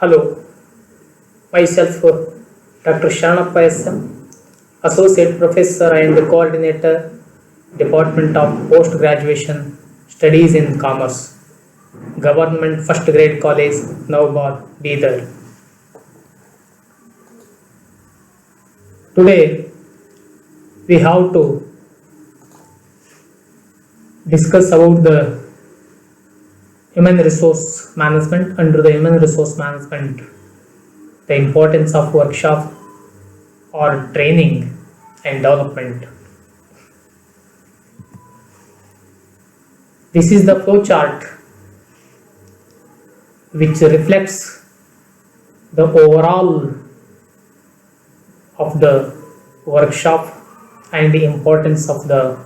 Hello, myself Dr. Shanappa SM, Associate Professor and Coordinator, Department of Post Graduation Studies in Commerce, Government First Grade College, Navbad, Bidar. Today, we have to discuss about the human resource management. Under the human resource management, the importance of workshop or training and development. This is the flow chart which reflects the overall of the workshop and the importance of the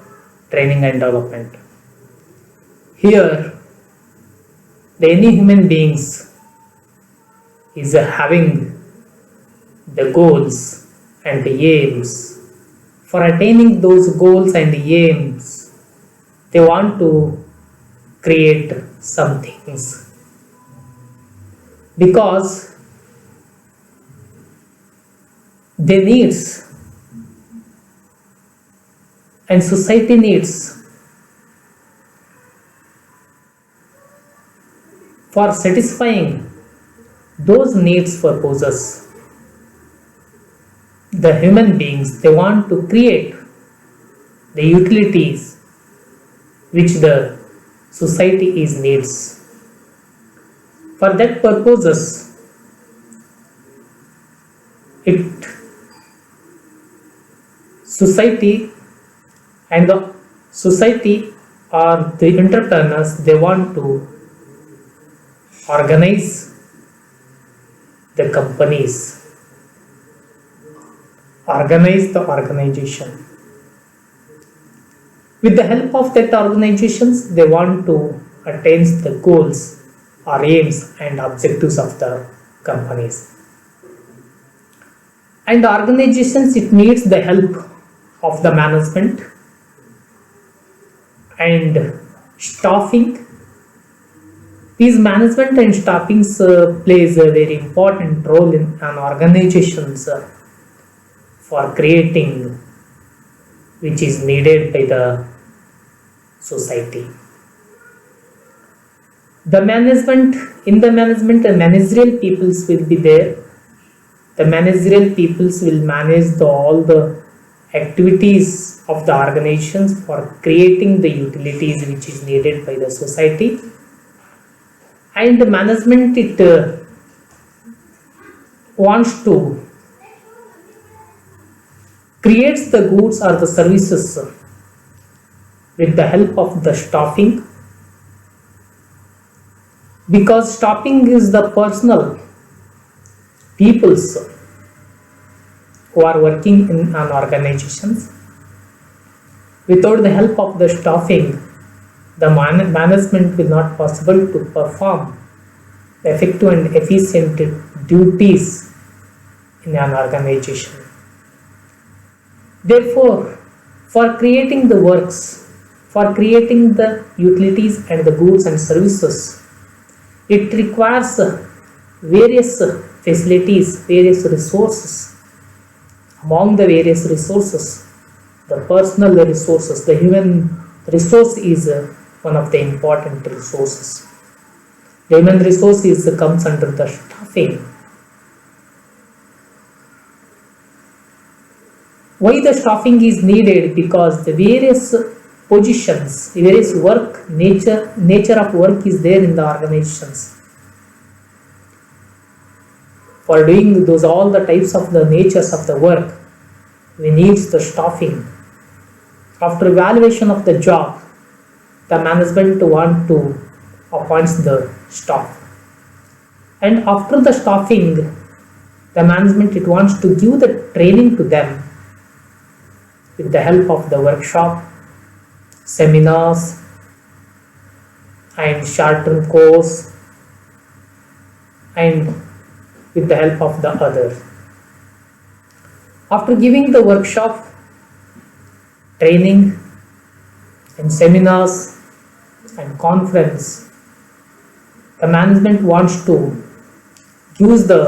training and development. Here, any human beings is having the goals and the aims. For attaining those goals and aims, they want to create some things, because they needs and society needs for satisfying those needs purposes. The human beings, they want to create the utilities which the society is needs. For that purposes, society and the society or the entrepreneurs, they want to organize the companies, organize the organization. With the help of that organizations, they want to attain the goals or aims and objectives of the companies. And the organizations, it needs the help of the management and staffing. These management and staffings plays a very important role in an organizations for creating which is needed by the society. The management, in the management, the managerial peoples will be there. The managerial peoples will manage all the activities of the organizations for creating the utilities which is needed by the society. And the management, it wants to creates the goods or the services with the help of the staffing, because staffing is the personal peoples who are working in an organizations. Without the help of the staffing, the management will not possible to perform effective and efficient duties in an organization. Therefore, for creating the works, for creating the utilities and the goods and services, it requires various facilities, various resources. Among the various resources, the personal resources, the human resource is one of the important resources. The human resource comes under the staffing. Why the staffing is needed? Because the various positions, the various work, nature of work is there in the organizations. For doing those all the types of the natures of the work, we need the staffing. After evaluation of the job, the management want to appoint the staff. And after the staffing, the management, it wants to give the training to them with the help of the workshop, seminars, and short-term course, and with the help of the others. After giving the workshop, training, and seminars and conference, the management wants to gives the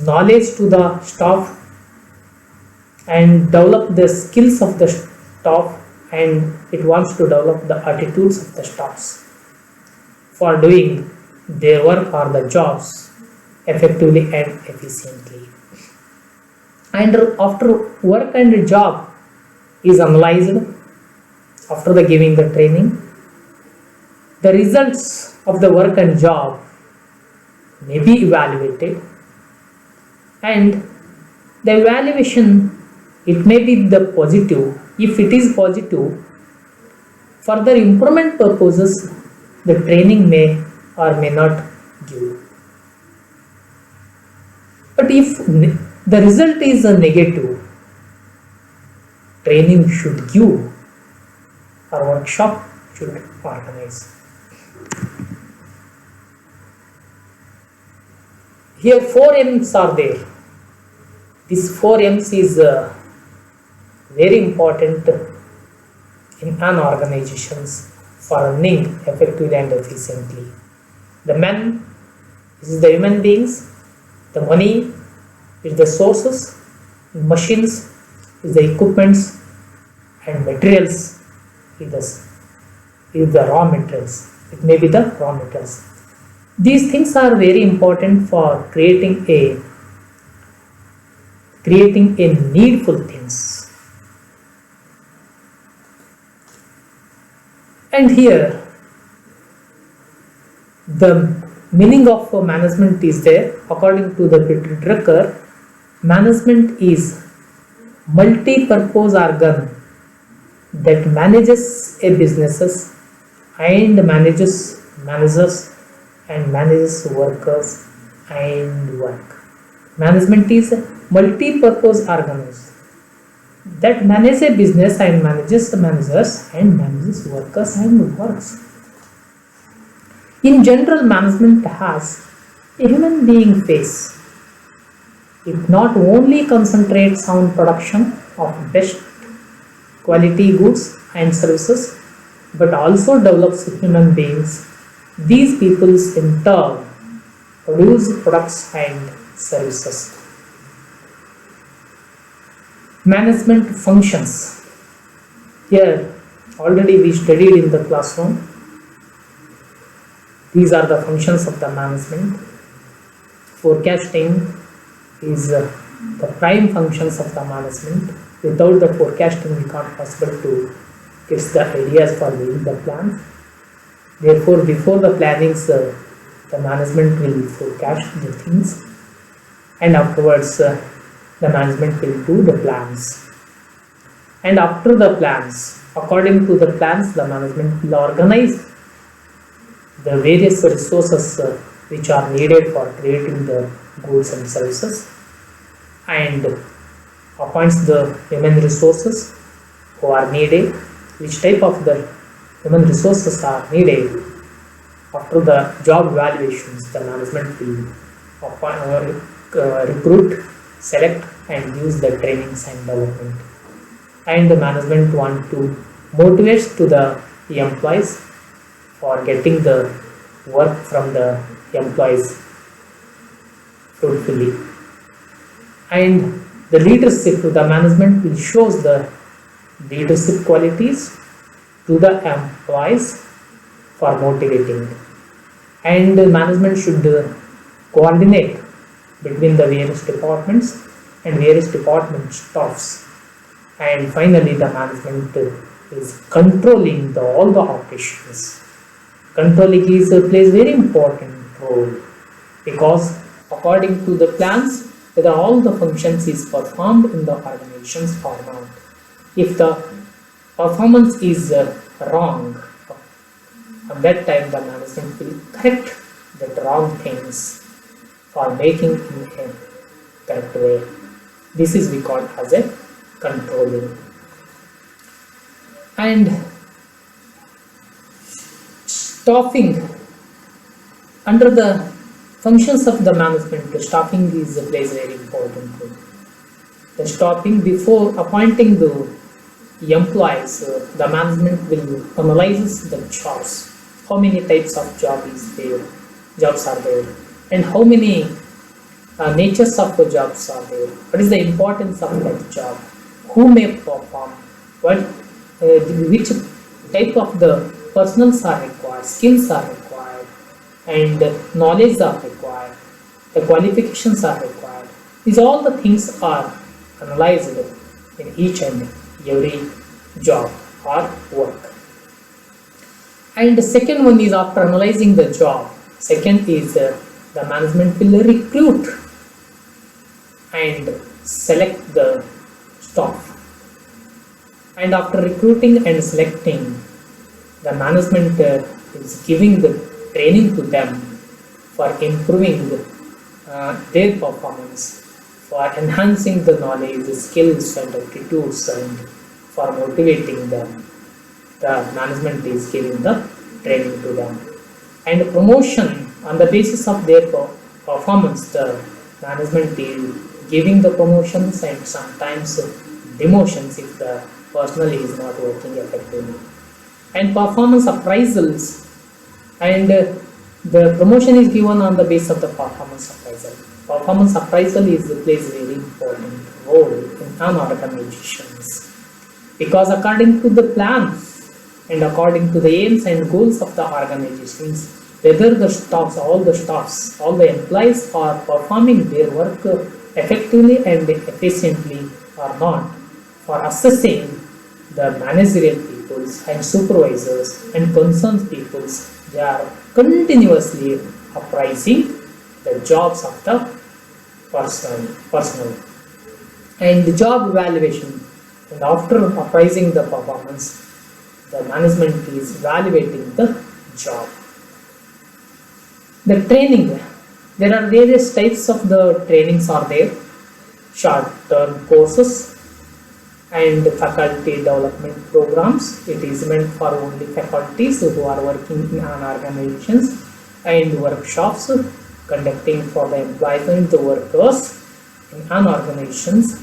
knowledge to the staff and develop the skills of the staff, and it wants to develop the attitudes of the staffs for doing their work or the jobs effectively and efficiently. And after work and job is analyzed, after the giving the training, the results of the work and job may be evaluated, and the evaluation, it may be the positive. If it is positive, further improvement purposes, the training may or may not give. But if the result is a negative, training should give or workshop should organize. Here 4 M's are there. This 4 M's is very important in an organizations for running effectively and efficiently. The men, this is the human beings, the money is the sources, machines is the equipments, and materials is the raw materials. It may be the raw materials. These things are very important for creating a needful things. And here the meaning of management is there. According to the Peter Drucker, management is multi-purpose organ that manages a businesses and manages managers and manages workers and work. Management is a multi-purpose organism that manages a business and manages the managers and manages workers and works. In general, management has a human being face. It not only concentrates on production of best quality goods and services, but also develops human beings. These peoples in turn produce products and services. Management functions. Here already we studied in the classroom. These are the functions of the management. Forecasting is the prime functions of the management. Without the forecasting, we can't possible to get the ideas for doing the plans. Therefore, before the plannings, the management will forecast the things, and afterwards the management will do the plans. And after the plans, according to the plans, the management will organize the various resources which are needed for creating the goods and services, and appoints the human resources who are needed, which type of the human resources are needed. After the job evaluations, the management will recruit, select and use the trainings and development. And the management want to motivate to the employees for getting the work from the employees fruitfully. And the leadership to the management will show the leadership qualities to the employees for motivating. And the management should coordinate between the various departments and various department staffs. And finally, the management is controlling all the operations. Controlling plays very important role, because according to the plans, whether all the functions is performed in the organizations or not. If the performance is wrong, at that time the management will correct the wrong things for making in a correct way. This is we call as a controlling. And staffing, under the functions of the management, the staffing plays a very important role. The staffing, before appointing the employees, the management will analyze the jobs. How many types of jobs are there? and how many natures of the jobs are there, what is the importance of that job, who may perform, what, which type of the personals are required, skills are required, and knowledge are required, the qualifications are required. These all the things are analyzed in each and every job or work. And the second one is, after analyzing the job, second is the management will recruit and select the staff. And after recruiting and selecting, the management is giving the training to them for improving their performance, for enhancing the knowledge, skills and attitudes, and for motivating them. The management is giving the training to them. And promotion on the basis of their performance, the management is giving the promotions and sometimes demotions if the personnel is not working effectively. And performance appraisals, and the promotion is given on the basis of the performance appraisal. Performance appraisal plays a very important role in an organizations, because according to the plan and according to the aims and goals of the organizations, whether the staffs, all the employees are performing their work effectively and efficiently or not, for assessing the managerial peoples and supervisors and concerned peoples, they are continuously appraising the jobs of the personnel. And the job evaluation, and after appraising the performance, the management is evaluating the job. The training, there are various types of the trainings are there, short-term courses and faculty development programs. It is meant for only faculties who are working in an organizations, and workshops conducting for the employees and the workers in an organizations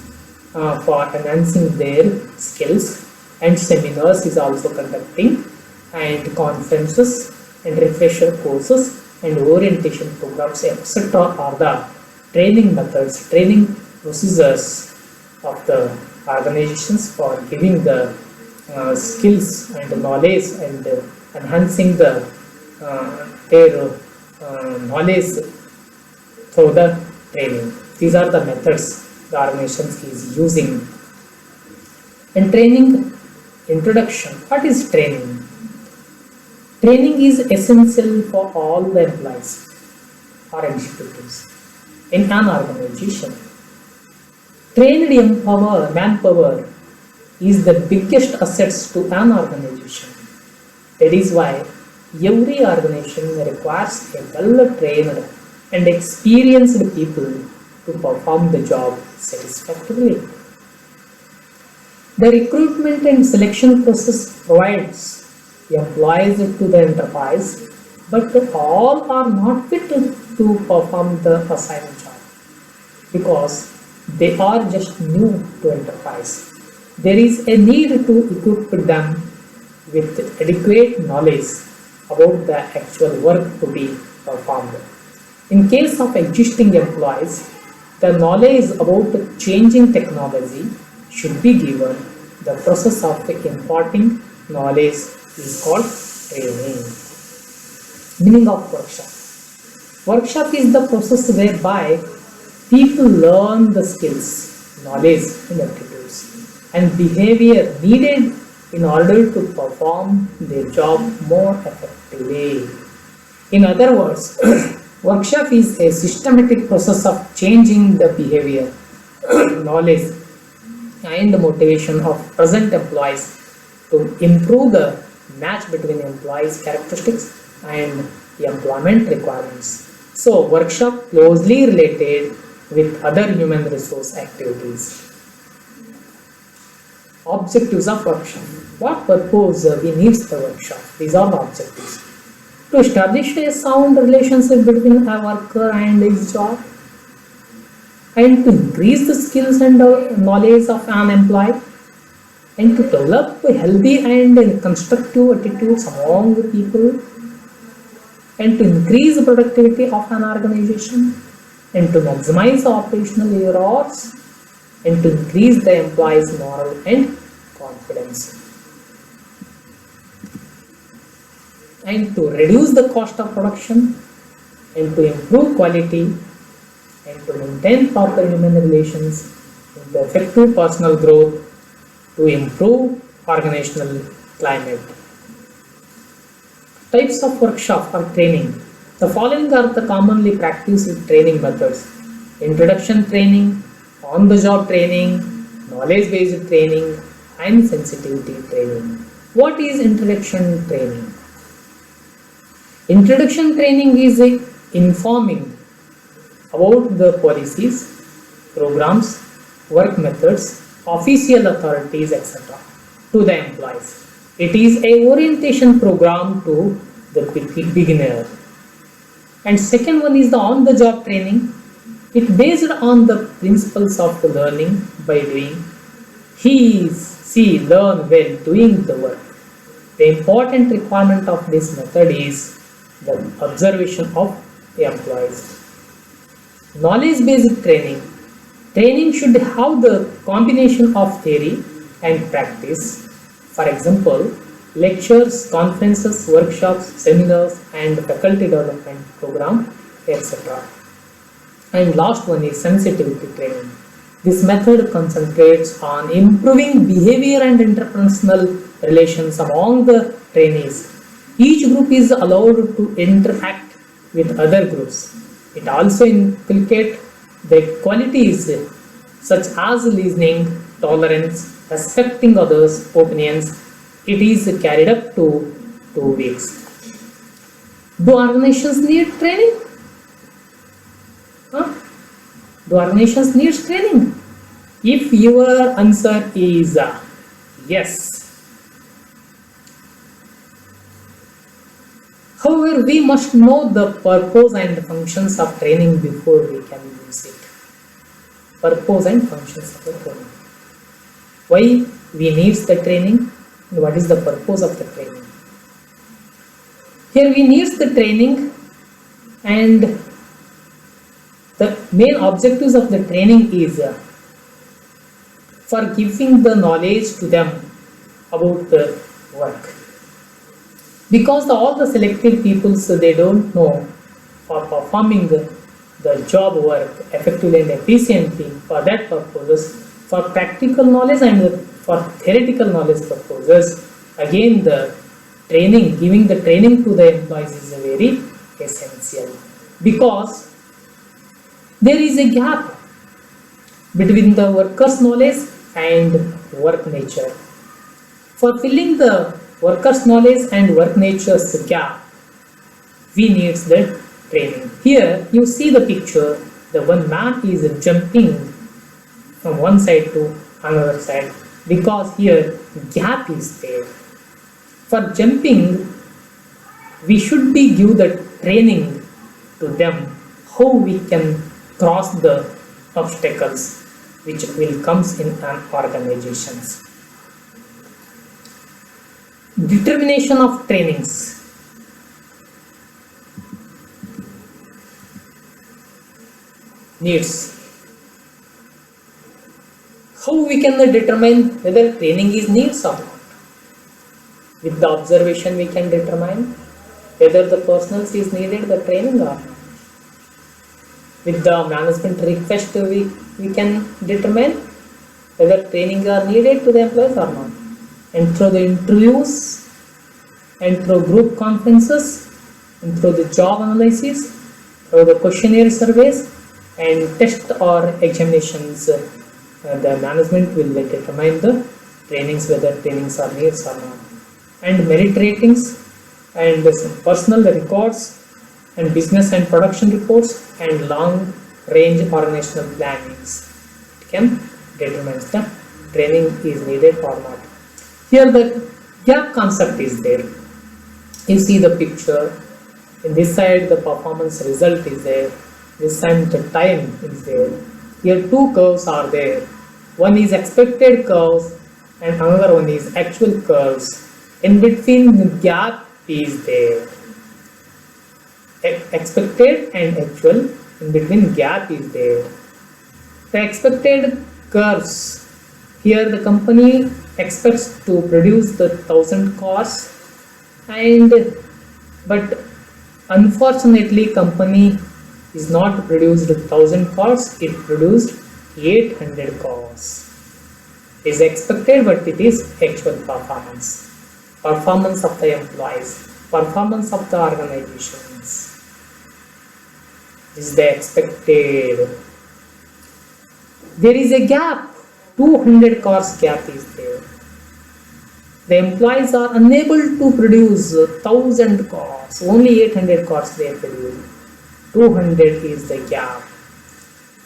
for enhancing their skills, and seminars is also conducting, and conferences and refresher courses and orientation programs, etc. are the training methods, training procedures of the organizations for giving the skills and knowledge and enhancing the their knowledge through the training. These are the methods the organizations is using. And training introduction. What is training? Training is essential for all the employees or executives in an organization. Trained manpower is the biggest assets to an organization. That is why every organization requires a well-trained and experienced people to perform the job satisfactorily. The recruitment and selection process provides employees to the enterprise, but all are not fit to perform the assigned job because they are just new to enterprise. There is a need to equip them with adequate knowledge about the actual work to be performed. In case of existing employees, the knowledge about changing technology should be given. The process of imparting knowledge is called training. Meaning of workshop. Workshop is the process whereby people learn the skills, knowledge and aptitudes and behavior needed in order to perform their job more effectively. In other words, workshop is a systematic process of changing the behavior, knowledge and the motivation of present employees to improve the match between employees' characteristics and the employment requirements. So, workshop closely related with other human resource activities. Objectives of workshop. What purpose we need the workshop? These are the objectives. To establish a sound relationship between a worker and his job, and to increase the skills and knowledge of an employee, and to develop healthy and constructive attitudes among the people, and to increase the productivity of an organization, and to maximize the operational errors, and to increase the employees' morale and confidence, and to reduce the cost of production, and to improve quality, and to maintain proper human relations, and to effective personal growth, to improve organizational climate. Types of workshop or training. The following are the commonly practiced training methods: introduction training, on-the-job training, knowledge-based training, and sensitivity training. What is introduction training? Introduction training is informing about the policies, programs, work methods, official authorities, etc. to the employees. It is a orientation program to the beginner. And second one is the on-the-job training. It based on the principles of learning by doing. See, learn well doing the work. The important requirement of this method is the observation of the employees. Knowledge-based training. Training should have the combination of theory and practice. For example, lectures, conferences, workshops, seminars, and faculty development program, etc. And last one is sensitivity training. This method concentrates on improving behavior and interpersonal relations among the trainees. Each group is allowed to interact with other groups. It also inculcates the qualities such as listening, tolerance, respecting others' opinions. It is carried up to 2 weeks. Do organizations need training? Do organizations need training? If your answer is yes. However, we must know the purpose and functions of training before we can use it. Purpose and functions of the training. Why we need the training and what is the purpose of the training? Here we need the training, and the main objectives of the training is for giving the knowledge to them about the work. Because all the selected people, so they don't know for performing the job work effectively and efficiently. For that purposes, for practical knowledge and for theoretical knowledge purposes, again the training, giving the training to the employees is very essential, because there is a gap between the worker's knowledge and work nature. For filling the worker's knowledge and work nature's gap, we need the training. Here you see the picture, the one man is jumping from one side to another side, because here gap is there. For jumping, we should be give the training to them how we can cross the obstacles which will comes in an organizations. Determination of trainings. Needs. How we can determine whether training is needs or not? With the observation we can determine whether the personnel is needed the training or not. With the management request we can determine whether training are needed to the employees or not. And through the interviews, and through group conferences, and through the job analysis, through the questionnaire surveys and test or examinations, the management will determine the trainings, whether trainings are needs or not. And merit ratings, and personal records, and business and production reports, and long range organizational plannings. It can determine the training is needed or not. Here the gap concept is there. You see the picture. In this side the performance result is there. This side the time is there. Here two curves are there. One is expected curves and another one is actual curves. In between the gap is there. expected and actual, in between gap is there. The expected curves. Here the company expects to produce the 1,000 cars, and but unfortunately company is not produced 1,000 cars, it produced 800 cars. Is expected, but it is actual performance. Performance of the employees, performance of the organizations. This is the expected. There is a gap, 200 cars gap is there. The employees are unable to produce 1,000 cars, only 800 cars they produce. 200 is the gap.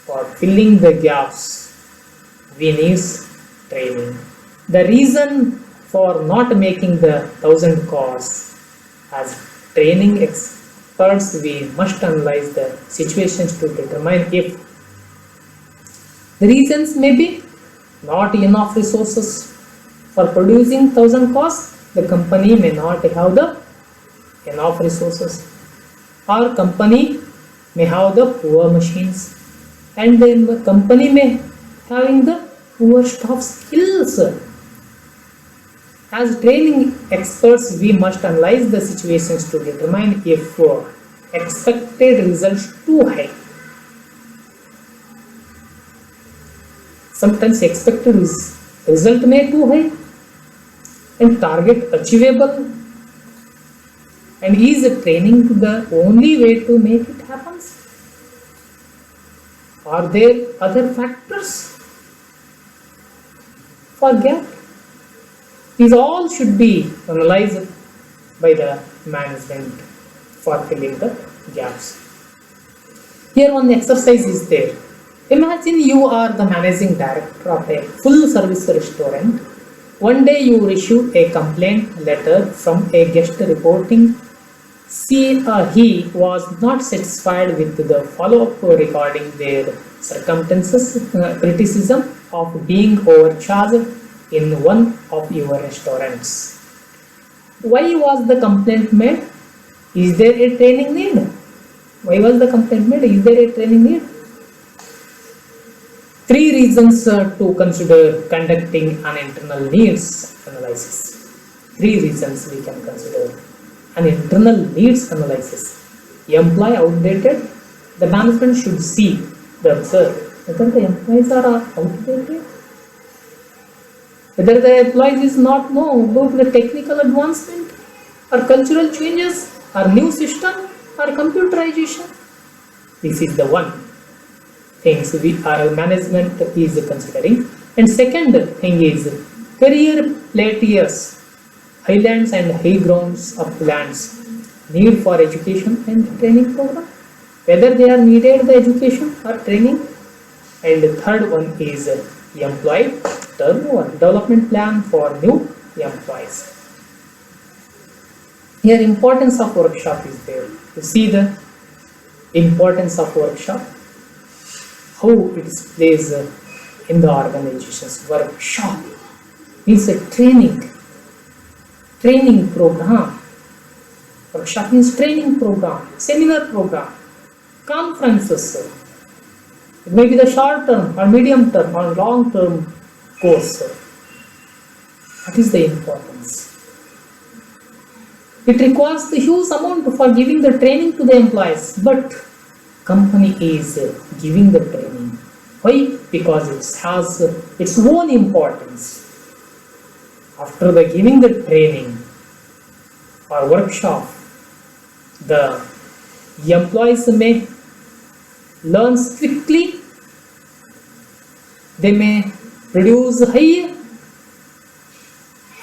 For filling the gaps, we need training. The reason for not making the 1,000 cars, as training experts, we must analyze the situations to determine if the reasons may be not enough resources for producing 1,000 cars, the company may not have the enough resources, or company may have the poor machines, and the company may having the poor staff skills. As training experts, we must analyze the situations to determine if expected results too high. Sometimes expected result may too high and target achievable, and is training the only way to make it happen? Are there other factors for gap? These all should be analyzed by the management for filling the gaps. Here one exercise is there. Imagine you are the managing director of a full service restaurant. One day you receive a complaint letter from a guest reporting he was not satisfied with the follow-up regarding their circumstances, criticism of being overcharged in one of your restaurants. Why was the complaint made? Is there a training need? Why was the complaint made? Is there a training need? 3 reasons to consider conducting an internal needs analysis. 3 reasons we can consider an internal needs analysis. Employee outdated, the management should see, observe whether the employees are outdated, whether the employees is not know about the technical advancement or cultural changes or new system or computerization. This is the one things our management is considering. And second thing is career plateaus, highlands and high grounds of lands, need for education and training program, whether they are needed the education or training. And the third one is employee turnover, development plan for new employees. Here importance of workshop is there. You see the importance of workshop, how it is placed in the organization's workshop. Means a training program. Workshop means training program, seminar program, conferences. It may be the short term or medium term or long term course. What is the importance? It requires the huge amount for giving the training to the employees, but company is giving the training. Why? Because it has its own importance. After the giving the training or workshop, the employees may learn quickly, they may produce high,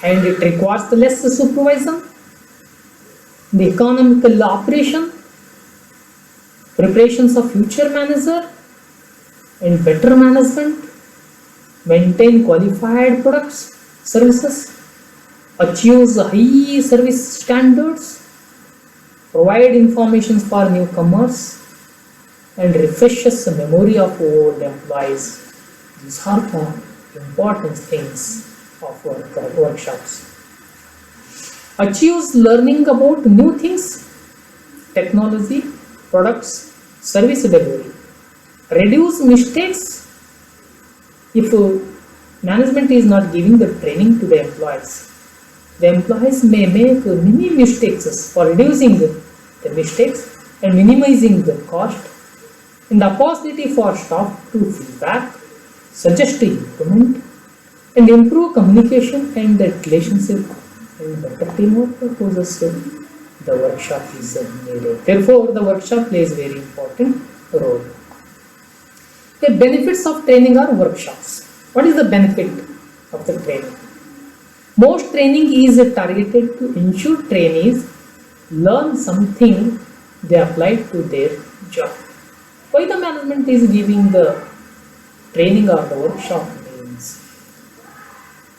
and it requires the less supervision, the economical operation, preparations of future manager and better management, maintain qualified products, services, achieve high service standards, provide information for newcomers, and refreshes the memory of old employees. These are the important things of workshops. Achieves learning about new things, technology, products, service delivery. Reduce mistakes. If management is not giving the training to the employees may make many mistakes for reducing the mistakes and minimizing the cost, and the opportunity for staff to feedback, suggest improvement, and improve communication and the relationship and better teamwork purposes. The workshop is needed. Therefore, the workshop plays very important role. The benefits of training are workshops. What is the benefit of the training? Most training is targeted to ensure trainees learn something they apply to their job. Why the management is giving the training or the workshop means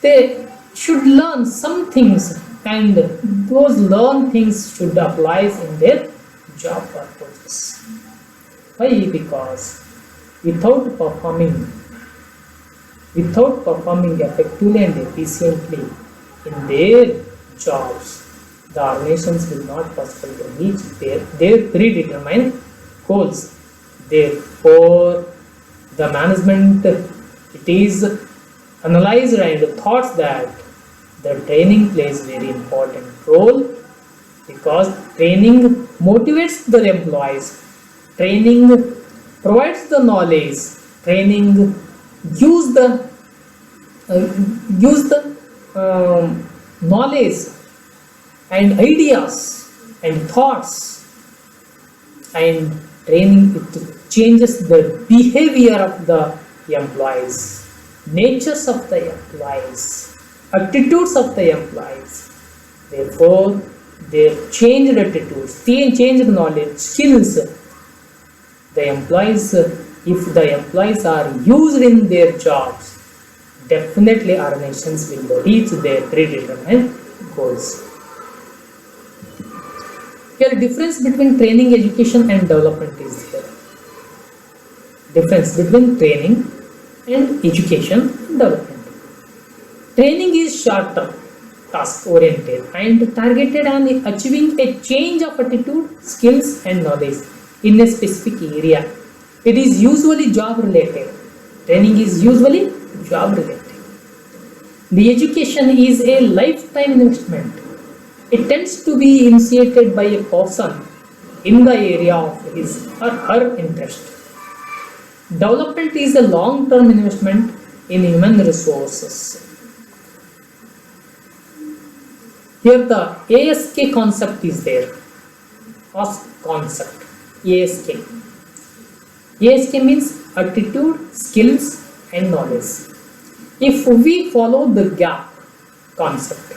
they should learn some things, and those learned things should apply in their job purposes. Why? Because without performing effectively and efficiently in their jobs, the organizations will not possible to reach their predetermined goals. Therefore, the management, it is analyzed and thought that the training plays very important role, because training motivates the employees, training provides the knowledge, training use the knowledge and ideas and thoughts, and training it changes the behavior of the employees, natures of the employees, attitudes of the employees. Therefore, their changed attitudes, changed knowledge, skills, the employees, if the employees are used in their jobs, definitely organizations will reach their predetermined goals. Here, difference between training, education and development is there. Difference between training and education and development. Training is short-term, task-oriented and targeted on achieving a change of attitude, skills and knowledge in a specific area. It is usually job-related. Training is usually job-related. The education is a lifetime investment. It tends to be initiated by a person in the area of his or her interest. Development is a long-term investment in human resources. Here the ASK concept is there. ASK concept. ASK. ASK means attitude, skills and knowledge. If we follow the gap concept,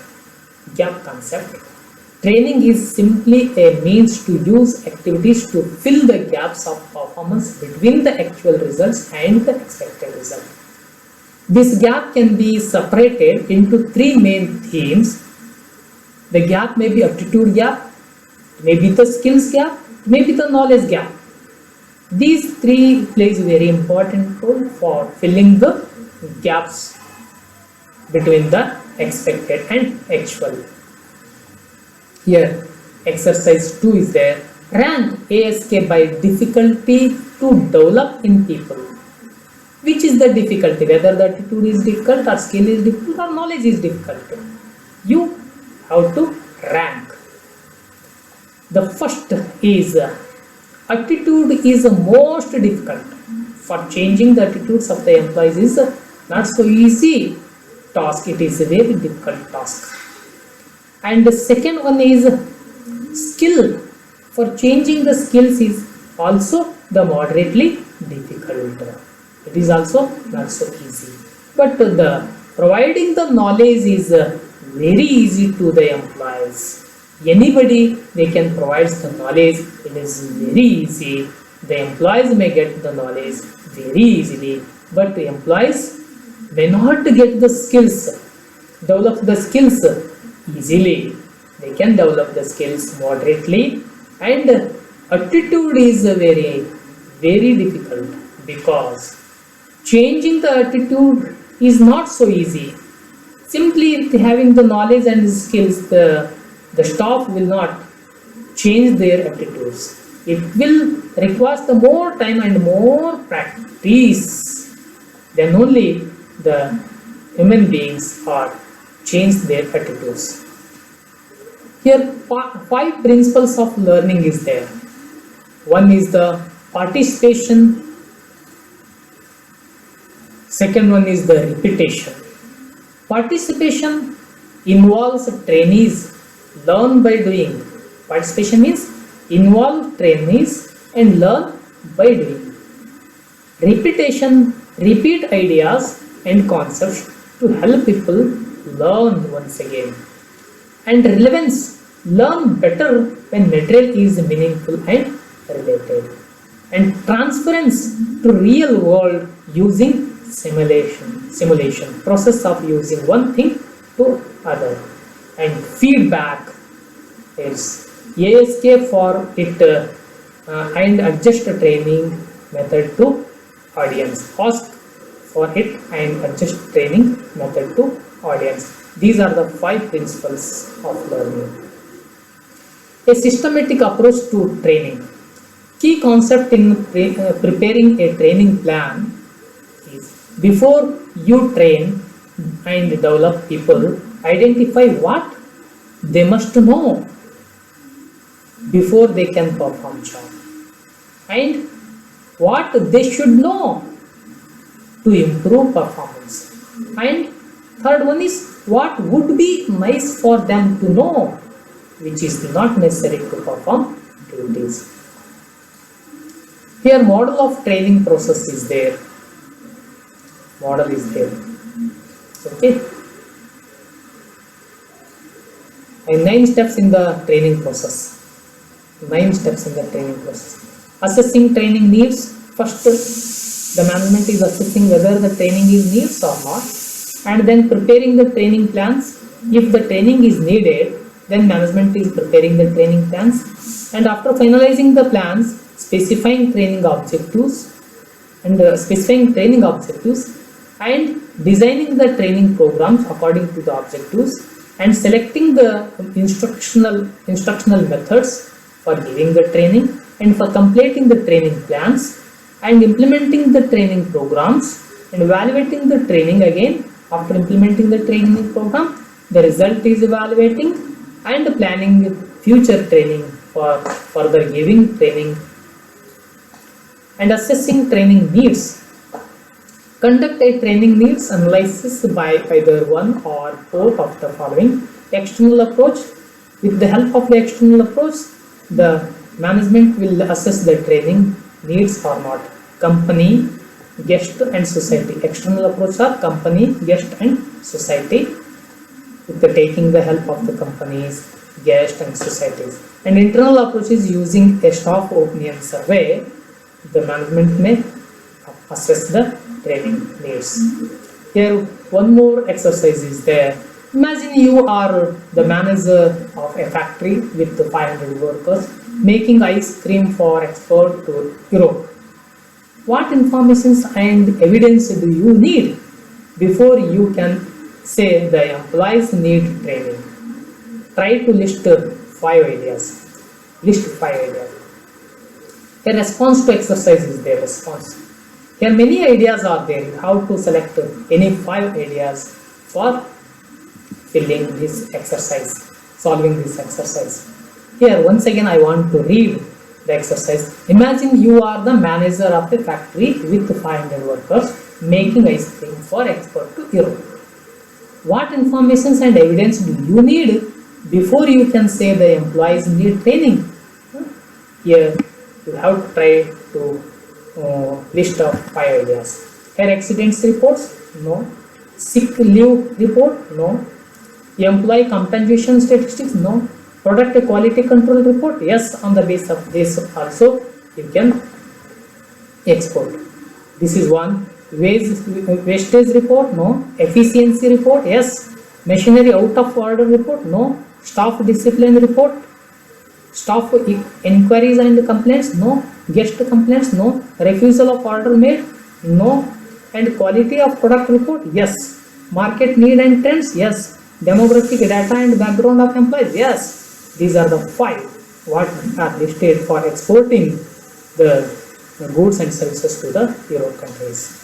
training is simply a means to use activities to fill the gaps of performance between the actual results and the expected result. This gap can be separated into three main themes. The gap may be attitude gap, maybe the skills gap, maybe the knowledge gap. These three plays a very important role for filling the gaps between the expected and actual. Here, exercise 2 is there. Rank ASK by difficulty to develop in people. Which is the difficulty? Whether the attitude is difficult or skill is difficult or knowledge is difficult. You have to rank. The first is attitude is the most difficult. For changing the attitudes of the employees is not so easy task. It is a very difficult task. And the second one is skill. For changing the skills is also the moderately difficult. It is also not so easy. But the providing the knowledge is very easy to the employees. Anybody, they can provide the knowledge. It is very easy. The employees may get the knowledge very easily, but the employees may not get the skills, develop the skills easily. They can develop the skills moderately, and attitude is very, very difficult, because changing the attitude is not so easy. Simply having the knowledge and skills, the staff will not change their attitudes. It will require the more time and more practice. Then only the human beings are change their attitudes. Here, five principles of learning is there. One is the participation. Second one is the repetition. Participation involves trainees learn by doing. Participation means involve trainees and learn by doing. Repetition, repeat ideas and concepts to help people learn once again. And relevance, learn better when material is meaningful and related. And transference to real world using simulation, process of using one thing to other. And feedback is ASK for it and adjust the training method to audience. Ask for it and adjust training method to audience. These are the five principles of learning. A systematic approach to training. Key concept in preparing a training plan is before you train and develop people, identify what they must know before they can perform job and what they should know to improve performance. And third one is what would be nice for them to know, which is not necessary to perform duties. Here model of training process is there. Model is there. Okay. And 9 steps in the training process. 9 steps in the training process. Assessing training needs. First, the management is assessing whether the training is needs or not, and then preparing the training plans. If the training is needed, then management is preparing the training plans, and after finalizing the plans, specifying training objectives and designing the training programs according to the objectives, and selecting the instructional methods for giving the training and for completing the training plans, and implementing the training programs and evaluating the training again. After implementing the training program, the result is evaluating and planning future training for further giving training, and assessing training needs. Conduct a training needs analysis by either one or both of the following. External approach. With the help of the external approach, the management will assess the training needs or not. Company, guest and society. External approach are company, guest and society, with the taking the help of the companies, guest and societies. And internal approach is using a staff opinion survey. The management may assess the training needs. Here one more exercise is there. Imagine you are the manager of a factory with 500 workers making ice cream for export to Europe. What informations and evidence do you need before you can say the employees need training? Try to list 5 ideas. List 5 ideas. A response to exercise is their response. Here many ideas are there. How to select any 5 ideas for filling this exercise, solving this exercise. Here once again I want to read the exercise. Imagine you are the manager of a factory with 500 workers making ice cream for export to Europe. What informations and evidence do you need before you can say the employees need training? Here you have to try to list of 5 ideas. Here accidents reports? No. Sick leave report? No. Employee compensation statistics? No. Product quality control report? Yes, on the basis of this also you can export. This is one. Wastage report? No. Efficiency report? Yes. Machinery out of order report? No. Staff discipline report? Staff inquiries and complaints? No. Guest complaints? No. Refusal of order made? No. And quality of product report? Yes. Market need and trends? Yes. Demographic data and background of employees? Yes. These are the 5. what are listed for exporting the goods and services to the Europe countries.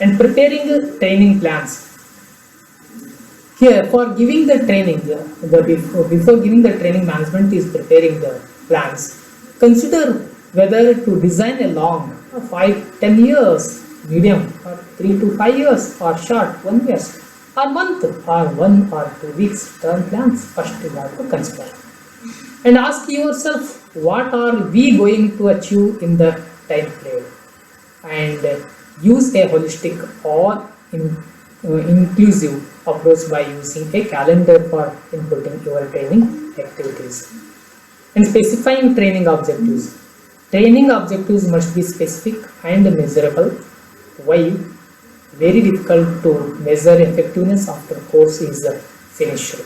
And preparing training plans. Here, for giving the training, before giving the training, management is preparing the plans. Consider whether to design a long 5-10 years, medium, or 3 to 5 years, or short 1 year, or month, or 1 or 2 weeks term plans. First, you have to consider and ask yourself, what are we going to achieve in the time frame, and use a holistic or inclusive approach by using a calendar for inputting your training activities. And specifying training objectives. Training objectives must be specific and measurable. Why? Very difficult to measure effectiveness after course is finished.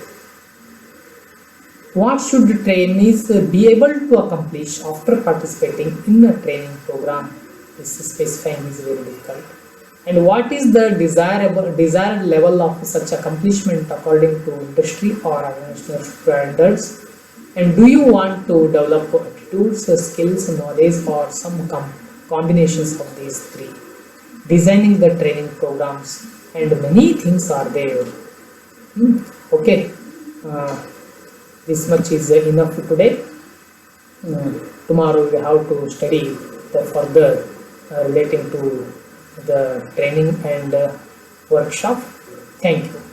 What should trainees be able to accomplish after participating in a training program? This specifying is very difficult. And what is the desired level of such accomplishment according to industry or organizational standards? And do you want to develop attitudes, skills, knowledge, or some combinations of these three? Designing the training programs, and many things are there. Okay, this much is enough today. Tomorrow we have to study the further relating to the training and workshop. Thank you.